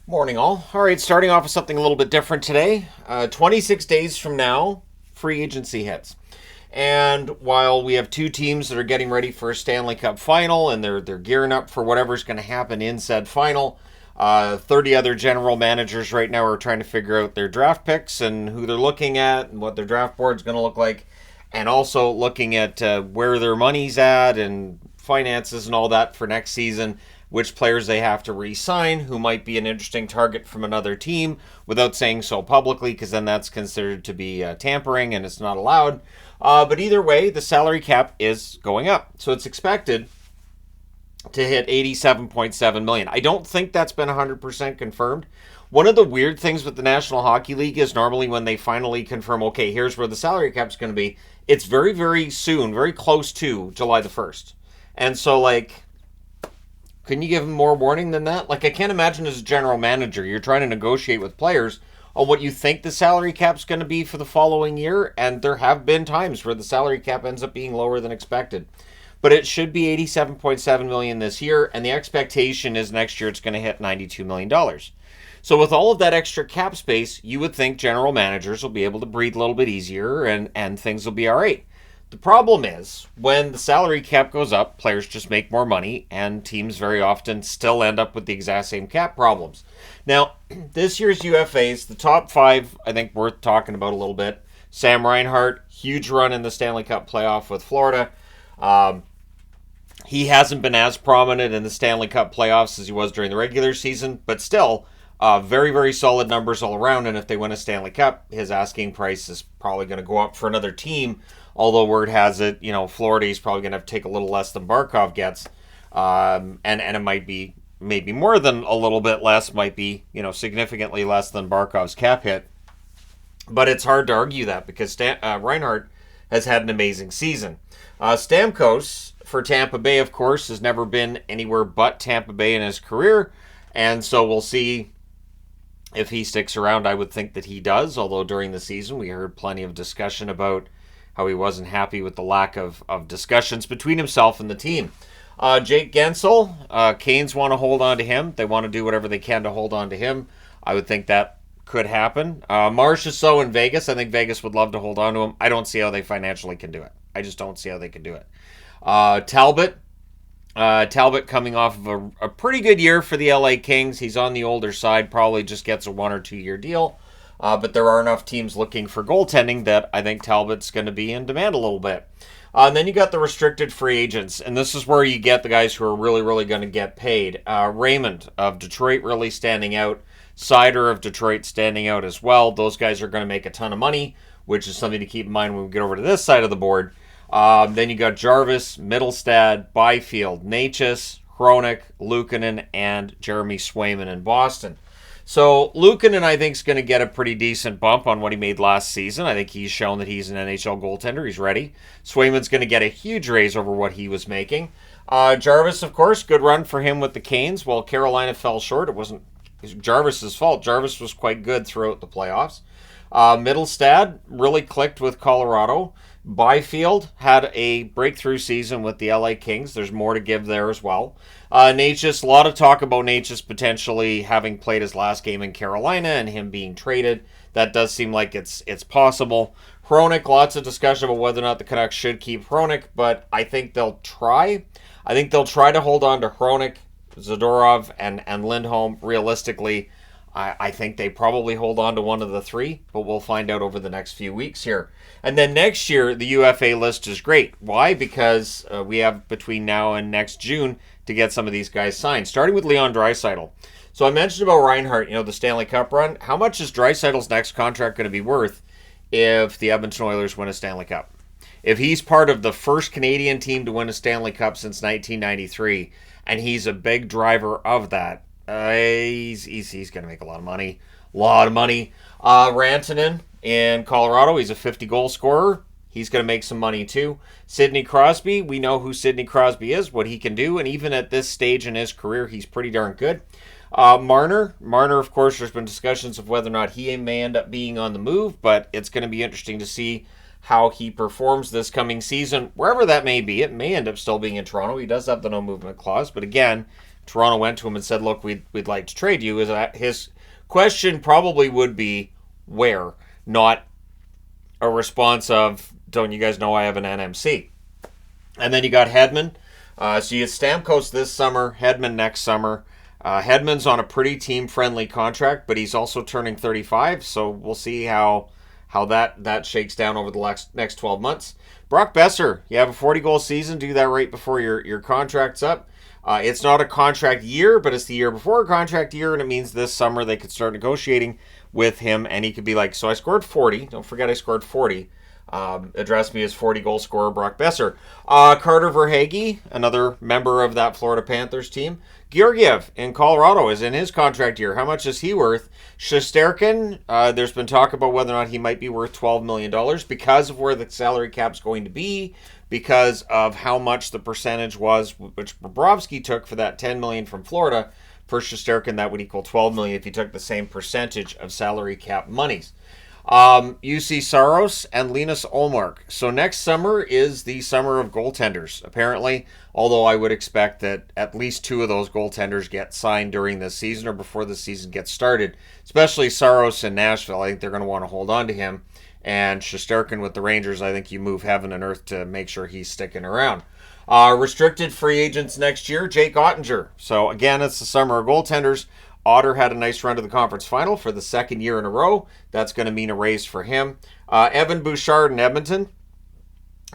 Morning, all. All right, starting off with something a little bit different today. 26 days from now, free agency hits. And while we have two teams that are getting ready for a Stanley Cup final and they're gearing up for whatever's going to happen in said final, 30 other general managers right now are trying to figure out their draft picks and who they're looking at and what their draft board's going to look like, and also looking at where their money's at and finances and all that for next season, which players they have to re-sign, who might be an interesting target from another team, without saying so publicly, because then that's considered to be tampering and it's not allowed. But either way, the salary cap is going up, so it's expected to hit 87.7 million. I don't think that's been 100% confirmed. One of the weird things with the National Hockey League is normally when they finally confirm, okay, here's where the salary cap's going to be, it's very, very soon, very close to July the 1st. And so, like, can you give them more warning than that? Like, I can't imagine as a general manager, you're trying to negotiate with players on what you think the salary cap's going to be for the following year, and there have been times where the salary cap ends up being lower than expected. But it should be 87.7 million this year, and the expectation is next year it's going to hit $92 million. So with all of that extra cap space, you would think general managers will be able to breathe a little bit easier and things will be all right. The problem is, when the salary cap goes up, players just make more money, and teams very often still end up with the exact same cap problems. Now, this year's UFAs, the top five, I think worth talking about a little bit. Sam Reinhart, huge run in the Stanley Cup playoff with Florida. He hasn't been as prominent in the Stanley Cup playoffs as he was during the regular season, but still, very, very solid numbers all around. And if they win a Stanley Cup, his asking price is probably going to go up for another team. Although word has it, Florida is probably going to have to take a little less than Barkov gets. And it might be maybe more than a little bit less, might be, significantly less than Barkov's cap hit. But it's hard to argue that because Reinhart has had an amazing season. Stamkos for Tampa Bay, of course, has never been anywhere but Tampa Bay in his career. And so we'll see if he sticks around. I would think that he does, although during the season we heard plenty of discussion about how he wasn't happy with the lack of discussions between himself and the team. Jake Gensel, Canes want to hold on to him. They want to do whatever they can to hold on to him. I would think that could happen. Marchessault in Vegas. I think Vegas would love to hold on to him. I don't see how they financially can do it. I just don't see how they can do it. Talbot. Talbot coming off of a pretty good year for the LA Kings. He's on the older side. Probably just gets a 1 or 2 year deal. But there are enough teams looking for goaltending that I think Talbot's going to be in demand a little bit. And then you got the restricted free agents, and this is where you get the guys who are really, really going to get paid. Raymond of Detroit really standing out. Sider of Detroit standing out as well. Those guys are going to make a ton of money, which is something to keep in mind when we get over to this side of the board. Then you got Jarvis, Mittelstadt, Byfield, Necas, Hronek, Luukkonen, and Jeremy Swayman in Boston. So Luukkonen, I think, is going to get a pretty decent bump on what he made last season. I think he's shown that he's an NHL goaltender. He's ready. Swayman's going to get a huge raise over what he was making. Jarvis, of course, good run for him with the Canes. While Carolina fell short, it wasn't Jarvis's fault. Jarvis was quite good throughout the playoffs. Mittelstadt really clicked with Colorado. Byfield had a breakthrough season with the LA Kings. There's more to give there as well. Necas, a lot of talk about Necas potentially having played his last game in Carolina and him being traded. That does seem like it's possible. Hronek, lots of discussion about whether or not the Canucks should keep Hronek, but I think they'll try. I think they'll try to hold on to Hronek, Zadorov, and Lindholm. Realistically, I think they probably hold on to one of the three, but we'll find out over the next few weeks here. And then next year, the UFA list is great. Why? Because we have between now and next June to get some of these guys signed, starting with Leon Draisaitl. So I mentioned about Reinhart, the Stanley Cup run. How much is Draisaitl's next contract going to be worth if the Edmonton Oilers win a Stanley Cup? If he's part of the first Canadian team to win a Stanley Cup since 1993, and he's a big driver of that, he's going to make a lot of money. Rantanen in Colorado, he's a 50-goal scorer. He's going to make some money too. Sidney Crosby, we know who Sidney Crosby is, what he can do, and even at this stage in his career, he's pretty darn good. Marner, of course, there's been discussions of whether or not he may end up being on the move, but it's going to be interesting to see how he performs this coming season, wherever that may be. It may end up still being in Toronto. He does have the no movement clause, but again, Toronto went to him and said, look, we'd like to trade you, his question probably would be where, not a response of, don't you guys know I have an NMC? And then you got Hedman. So you get Stamkos this summer, Hedman next summer. Hedman's on a pretty team-friendly contract, but he's also turning 35, so we'll see how that shakes down over the next 12 months. Brock Besser, you have a 40-goal season, do that right before your contract's up. It's not a contract year, but it's the year before a contract year, and it means this summer they could start negotiating with him, and he could be like, so I scored 40. Don't forget I scored 40. Address me as 40-goal scorer Brock Besser. Carter Verhaeghe, another member of that Florida Panthers team. Georgiev in Colorado is in his contract year. How much is he worth? Shesterkin, there's been talk about whether or not he might be worth $12 million because of where the salary cap's going to be, because of how much the percentage was, which Bobrovsky took for that $10 million from Florida. For Shesterkin, that would equal $12 million if he took the same percentage of salary cap monies. UC Saros and Linus Ullmark. So next summer is the summer of goaltenders, apparently, although I would expect that at least 2 of those goaltenders get signed during this season or before the season gets started, especially Saros in Nashville. I think they're going to want to hold on to him. And Shesterkin with the Rangers, I think you move heaven and earth to make sure he's sticking around. Restricted free agents next year, Jake Ottinger. So again, it's the summer of goaltenders. Otter had a nice run to the conference final for the second year in a row. That's going to mean a raise for him. Evan Bouchard in Edmonton.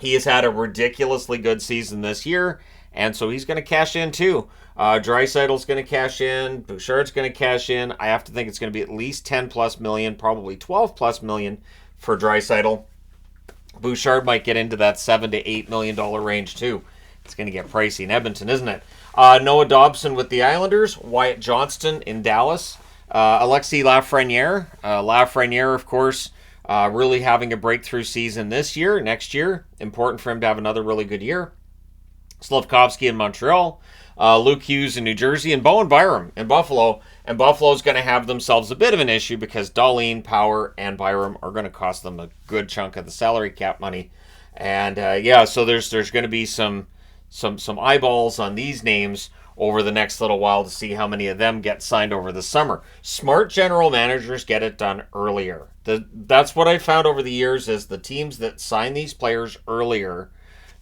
He has had a ridiculously good season this year, and so he's going to cash in too. Draisaitl's going to cash in. Bouchard's going to cash in. I have to think it's going to be at least 10 plus million, probably 12 plus million for Draisaitl. Bouchard might get into that $7 to $8 million range too. It's going to get pricey in Edmonton, isn't it? Noah Dobson with the Islanders. Wyatt Johnston in Dallas. Alexis Lafreniere. Lafreniere, of course, really having a breakthrough season this year. Next year, important for him to have another really good year. Slavkovsky in Montreal. Luke Hughes in New Jersey. And Bowen Byram in Buffalo. And Buffalo's going to have themselves a bit of an issue because Dahlin, Power, and Byram are going to cost them a good chunk of the salary cap money. And so there's going to be some eyeballs on these names over the next little while to see how many of them get signed over the summer. Smart general managers get it done earlier. That's what I found over the years is the teams that sign these players earlier,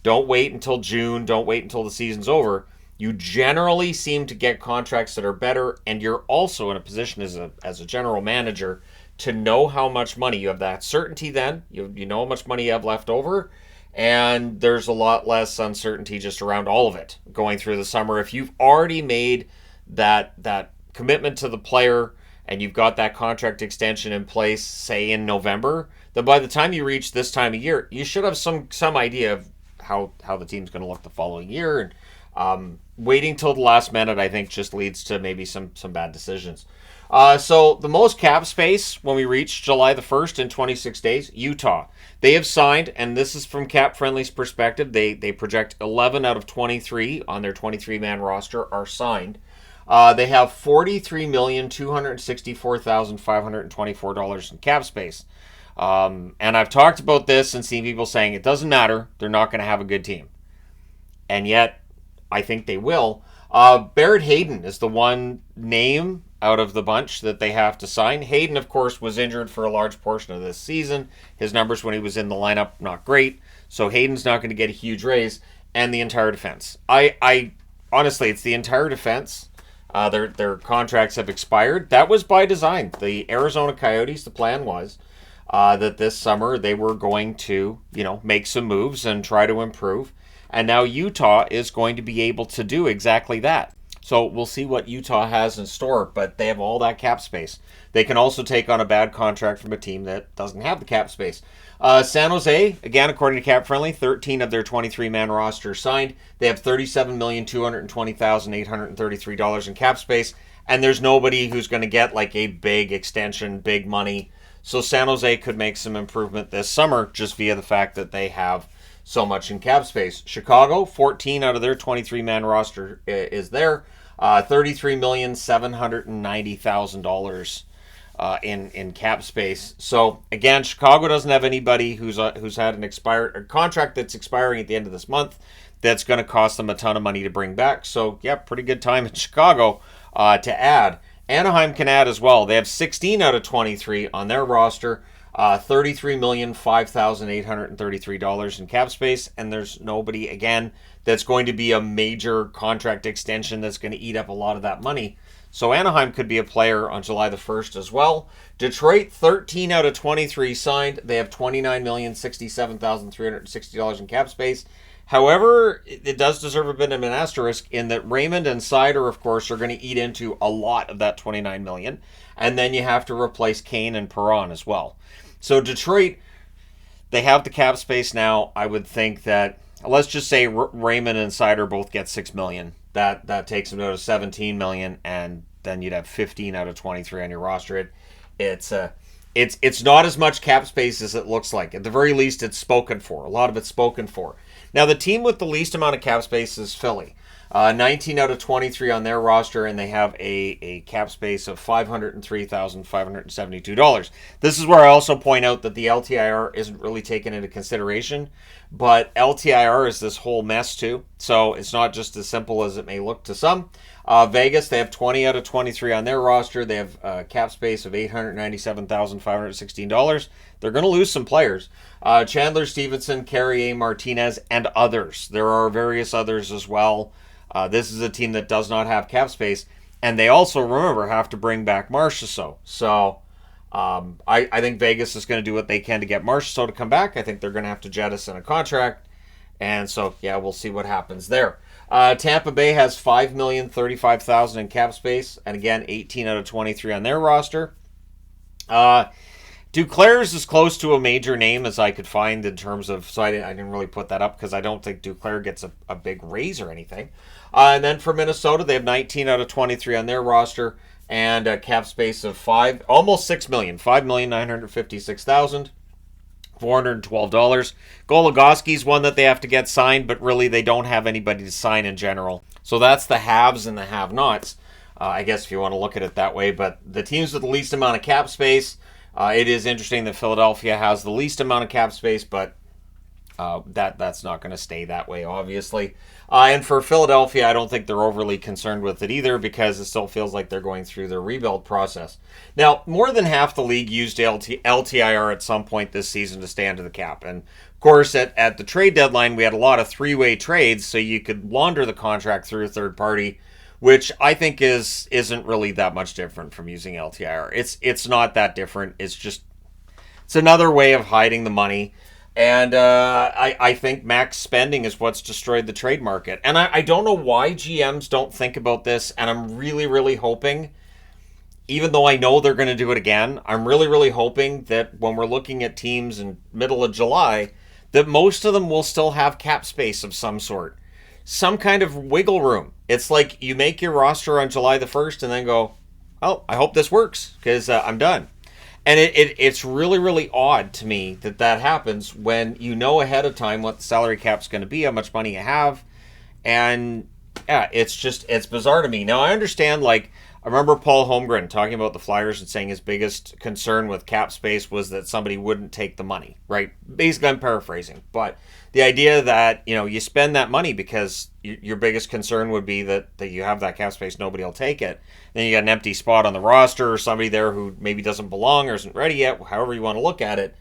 don't wait until June, don't wait until the season's over. You generally seem to get contracts that are better, and you're also in a position as a general manager to know how much money you have. That certainty then. You know how much money you have left over, and there's a lot less uncertainty just around all of it going through the summer. If you've already made that commitment to the player and you've got that contract extension in place, say in November, then by the time you reach this time of year, you should have some idea of how the team's going to look the following year. And waiting till the last minute, I think, just leads to maybe some bad decisions. So the most cap space when we reach July the 1st in 26 days, Utah. They have signed, and this is from Cap Friendly's perspective, they project 11 out of 23 on their 23-man roster are signed. They have $43,264,524 in cap space. And I've talked about this and seen people saying it doesn't matter, they're not going to have a good team. And yet, I think they will. Barrett Hayden is the one name out of the bunch that they have to sign. Hayden, of course, was injured for a large portion of this season. His numbers when he was in the lineup, not great. So Hayden's not going to get a huge raise. And the entire defense. I honestly, it's the entire defense. Their contracts have expired. That was by design. The Arizona Coyotes, the plan was that this summer they were going to, make some moves and try to improve. And now Utah is going to be able to do exactly that. So we'll see what Utah has in store, but they have all that cap space. They can also take on a bad contract from a team that doesn't have the cap space. San Jose, again, according to Cap Friendly, 13 of their 23-man roster signed. They have $37,220,833 in cap space, and there's nobody who's going to get like a big extension, big money. So San Jose could make some improvement this summer just via the fact that they have so much in cap space. Chicago, 14 out of their 23-man roster is there. $33,790,000 in cap space. So again, Chicago doesn't have anybody who's had a contract that's expiring at the end of this month. That's going to cost them a ton of money to bring back. So yeah, pretty good time in Chicago to add. Anaheim can add as well. They have 16 out of 23 on their roster. $33,005,833 in cap space, and there's nobody, again, that's going to be a major contract extension that's going to eat up a lot of that money. So Anaheim could be a player on July the 1st as well. Detroit, 13 out of 23 signed. They have $29,067,360 in cap space. However, it does deserve a bit of an asterisk in that Raymond and Sider, of course, are going to eat into a lot of that $29 million. And then you have to replace Kane and Perron as well. So Detroit, they have the cap space now. I would think that, let's just say Raymond and Sider both get $6 million. That takes them to $17 million, and then you'd have 15 out of 23 on your roster. It's not as much cap space as it looks like. At the very least, it's spoken for. A lot of it's spoken for. Now, the team with the least amount of cap space is Philly. 19 out of 23 on their roster, and they have a cap space of $503,572. This is where I also point out that the LTIR isn't really taken into consideration, but LTIR is this whole mess too, so it's not just as simple as it may look to some. Vegas, they have 20 out of 23 on their roster. They have a cap space of $897,516. They're going to lose some players. Chandler Stevenson, Carrie A. Martinez, and others. There are various others as well. This is a team that does not have cap space, and they also, remember, have to bring back Marchessault. So I think Vegas is going to do what they can to get Marchessault to come back. I think they're going to have to jettison a contract, and so, yeah, we'll see what happens there. Tampa Bay has $5,035,000 in cap space, and again, 18 out of 23 on their roster. Duclair is as close to a major name as I could find in terms of, so I didn't really put that up because I don't think Duclair gets a big raise or anything. And then for Minnesota, they have 19 out of 23 on their roster and a cap space of almost $6 million, $5,956,412. Goligoski's one that they have to get signed, but really they don't have anybody to sign in general. So that's the haves and the have-nots, I guess if you want to look at it that way. But the teams with the least amount of cap space, it is interesting that Philadelphia has the least amount of cap space, but that's not going to stay that way, obviously. And for Philadelphia, I don't think they're overly concerned with it either because it still feels like they're going through their rebuild process. Now, more than half the league used LTIR at some point this season to stay under the cap. And, of course, at the trade deadline, we had a lot of three-way trades, so you could launder the contract through a third party, which I think isn't really that much different from using LTIR. It's not that different. It's another way of hiding the money. And I think max spending is what's destroyed the trade market. And I don't know why GMs don't think about this, and I'm really, really hoping, even though I know they're going to do it again, I'm really, really hoping that when we're looking at teams in middle of July, that most of them will still have cap space of some sort. Some kind of wiggle room. It's like you make your roster on July the 1st and then go, oh, I hope this works because I'm done. And it's really, really odd to me that happens when you know ahead of time what the salary cap's going to be, how much money you have. And yeah, it's bizarre to me. Now, I understand, like, I remember Paul Holmgren talking about the Flyers and saying his biggest concern with cap space was that somebody wouldn't take the money, right? Basically, I'm paraphrasing. But the idea that, you spend that money because your biggest concern would be that you have that cap space, nobody will take it. Then you got an empty spot on the roster or somebody there who maybe doesn't belong or isn't ready yet, however you want to look at it.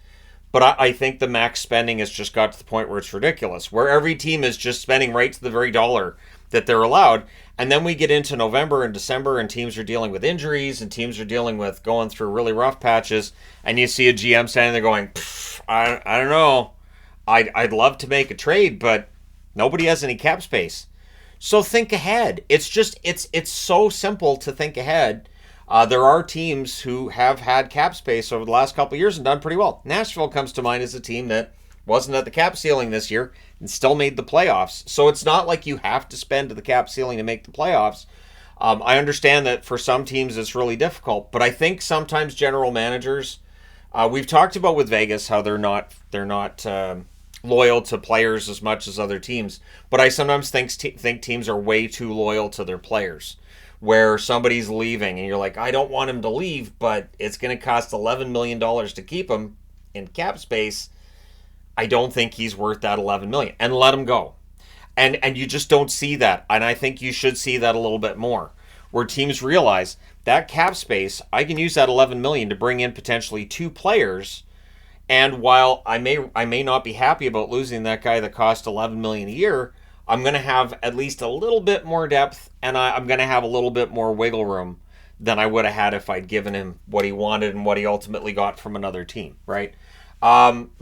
But I think the max spending has just got to the point where it's ridiculous, where every team is just spending right to the very dollar that they're allowed. And then we get into November and December and teams are dealing with injuries and teams are dealing with going through really rough patches. And you see a GM standing there going, I don't know. I'd love to make a trade, but nobody has any cap space. So think ahead. It's so simple to think ahead. There are teams who have had cap space over the last couple of years and done pretty well. Nashville comes to mind as a team that wasn't at the cap ceiling this year and still made the playoffs. So it's not like you have to spend to the cap ceiling to make the playoffs. I understand that for some teams it's really difficult, but I think sometimes general managers, we've talked about with Vegas how they're not loyal to players as much as other teams, but I sometimes think teams are way too loyal to their players. where somebody's leaving and you're like, I don't want him to leave, but it's going to cost $11 million to keep him in cap space. I don't think he's worth that $11 million, and let him go. And you just don't see that. And I think you should see that a little bit more, where teams realize that cap space, I can use that $11 million to bring in potentially 2 players. And while I may not be happy about losing that guy that cost $11 million a year, I'm going to have at least a little bit more depth, and I'm going to have a little bit more wiggle room than I would have had if I'd given him what he wanted and what he ultimately got from another team, right?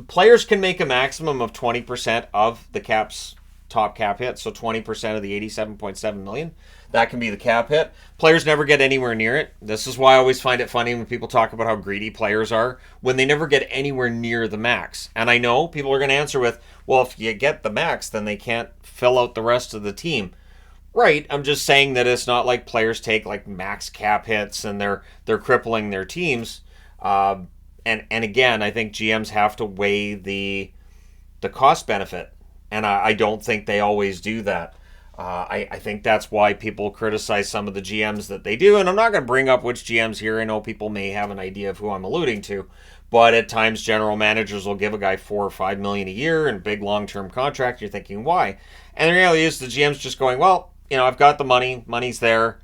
Players can make a maximum of 20% of the cap's top cap hit, so 20% of the $87.7 million. That can be the cap hit. Players never get anywhere near it. This is why I always find it funny when people talk about how greedy players are when they never get anywhere near the max. And I know people are going to answer with, well, if you get the max, then they can't fill out the rest of the team. Right, I'm just saying that it's not like players take like max cap hits and they're crippling their teams. And again, I think GMs have to weigh the cost benefit, and I don't think they always do that. I think that's why people criticize some of the GMs that they do, and I'm not going to bring up which GMs here. I know people may have an idea of who I'm alluding to, but at times general managers will give a guy $4 or $5 million a year and big long-term contract. You're thinking, why? And the reality is the GM's just going, well, I've got the money. Money's there.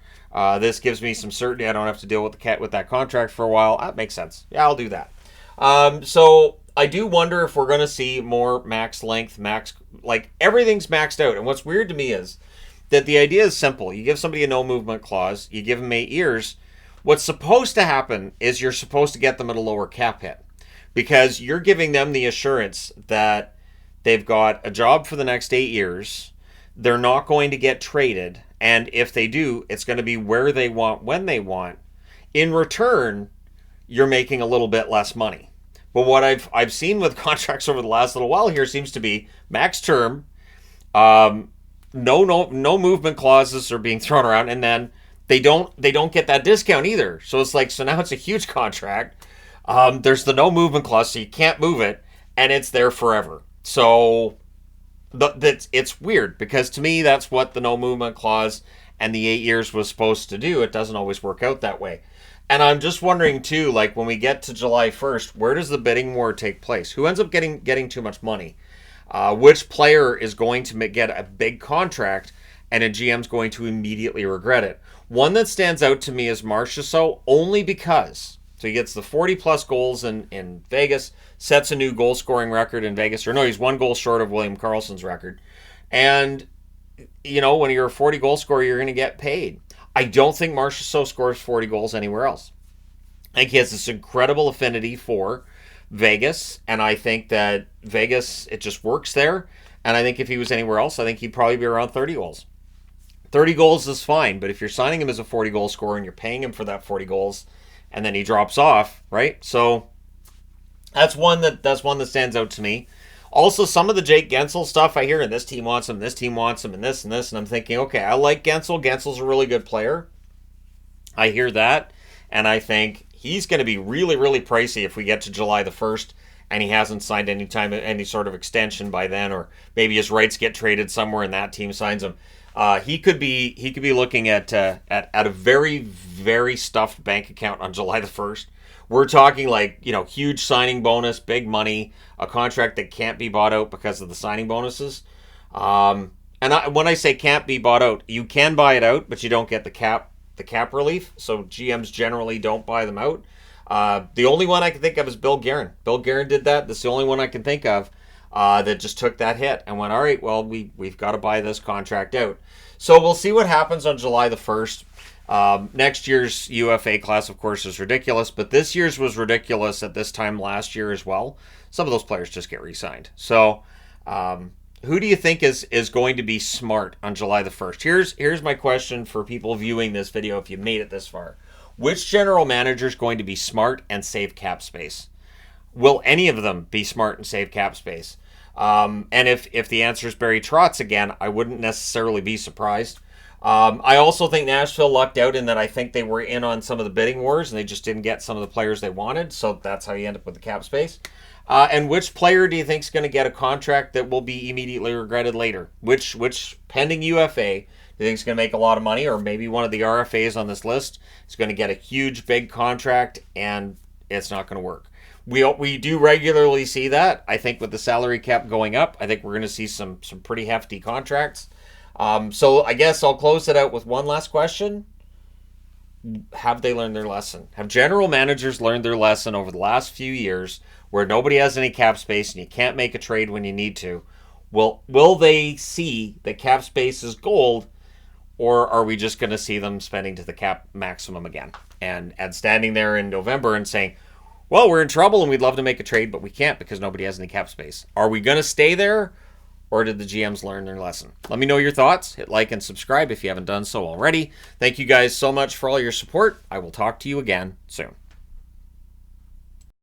This gives me some certainty. I don't have to deal with that contract for a while. That makes sense. Yeah, I'll do that. So I do wonder if we're going to see more max length, like everything's maxed out. And what's weird to me is that the idea is simple. You give somebody a no movement clause, you give them 8 years. What's supposed to happen is you're supposed to get them at a lower cap hit, because you're giving them the assurance that they've got a job for the next 8 years. They're not going to get traded. And if they do, it's going to be where they want, when they want. In return, you're making a little bit less money. But what I've seen with contracts over the last little while here seems to be max term, no movement clauses are being thrown around, and then they don't get that discount either. So it's like, so now it's a huge contract. There's the no movement clause, so you can't move it, and it's there forever. So it's weird, because to me that's what the no movement clause and the 8 years was supposed to do. It doesn't always work out that way. And I'm just wondering too, like when we get to July 1st, where does the bidding war take place? Who ends up getting too much money? Which player is going to get a big contract and a GM's going to immediately regret it? One that stands out to me is Marchessault, only because, so he gets the 40-plus goals in Vegas, sets a new goal-scoring record in Vegas. Or no, he's 1 goal short of William Karlsson's record. And, when you're a 40-goal scorer, you're going to get paid. I don't think Marchessault scores 40 goals anywhere else. I think he has this incredible affinity for Vegas, and I think that Vegas, it just works there. And I think if he was anywhere else, I think he'd probably be around 30 goals. 30 goals is fine, but if you're signing him as a 40-goal scorer and you're paying him for that 40 goals, and then he drops off, right? So that's one that stands out to me. Also, some of the Jake Guentzel stuff I hear, and this team wants him, and this, and I'm thinking, okay, I like Guentzel. Guentzel's a really good player. I hear that, and I think he's going to be really, really pricey if we get to July the 1st and he hasn't signed any sort of extension by then, or maybe his rights get traded somewhere and that team signs him. He could be looking at a very, very stuffed bank account on July the 1st. We're talking like, huge signing bonus, big money, a contract that can't be bought out because of the signing bonuses. When I say can't be bought out, you can buy it out, but you don't get the cap relief. So GMs generally don't buy them out. The only one I can think of is Bill Guerin. Bill Guerin did that. That's the only one I can think of that just took that hit and went, all right, well, we've got to buy this contract out. So we'll see what happens on July the 1st. Next year's UFA class, of course, is ridiculous, but this year's was ridiculous at this time last year as well. Some of those players just get re-signed. So who do you think is going to be smart on July the 1st? Here's my question for people viewing this video if you made it this far. Which general manager is going to be smart and save cap space? Will any of them be smart and save cap space? And if the answer is Barry Trotz again, I wouldn't necessarily be surprised. I also think Nashville lucked out in that I think they were in on some of the bidding wars and they just didn't get some of the players they wanted. So that's how you end up with the cap space. And which player do you think is going to get a contract that will be immediately regretted later? Which pending UFA they think he's going to make a lot of money, or maybe one of the RFAs on this list is going to get a huge, big contract, and it's not going to work. We do regularly see that. I think with the salary cap going up, I think we're going to see some pretty hefty contracts. So I guess I'll close it out with one last question. Have they learned their lesson? Have general managers learned their lesson over the last few years where nobody has any cap space and you can't make a trade when you need to? Will they see that cap space is gold, or are we just going to see them spending to the cap maximum again and standing there in November and saying, well, we're in trouble and we'd love to make a trade, but we can't because nobody has any cap space? Are we going to stay there, or did the GMs learn their lesson? Let me know your thoughts. Hit like and subscribe if you haven't done so already. Thank you guys so much for all your support. I will talk to you again soon.